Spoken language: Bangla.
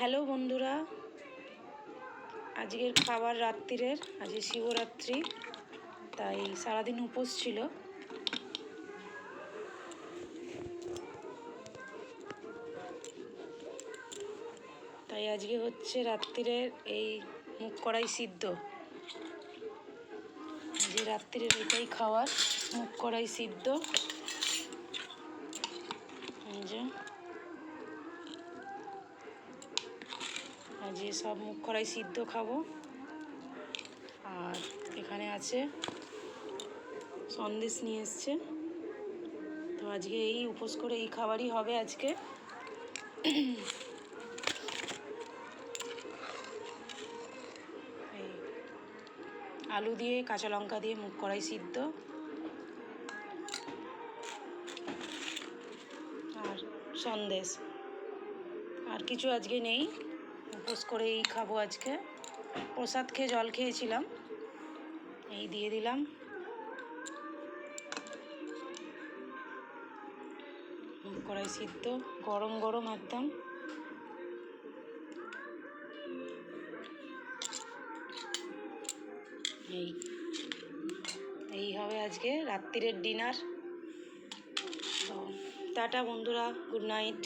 হ্যালো বন্ধুরা, আজকের খাবার রাত্রিরের, আজকে শিবরাত্রি, তাই সারাদিন উপোস ছিল। তাই আজকে হচ্ছে রাত্রিরের এই মুগ কড়াই সিদ্ধ। আজকে রাত্রিরের এটাই খাওয়ার, মুগ কড়াই সিদ্ধ। আজকে সব মুগ কড়াই সিদ্ধ খাবো। আর এখানে আছে সন্দেশ নিয়ে এসছে, তো আজকে এই উপোস করে এই খাবারই হবে আজকে। এই আলু দিয়ে কাঁচা লঙ্কা দিয়ে মুগ কড়াই সিদ্ধ আর সন্দেশ, আর কিছু আজকে নেই। উপোস করে এই খাবো আজকে। প্রসাদ খেয়ে জল খেয়েছিলাম, এই দিয়ে দিলাম। মুগ কড়াই সিদ্ধ গরম গরম একদম। এই হবে আজকে রাত্রিরের ডিনার। তো টাটা বন্ধুরা, গুড নাইট।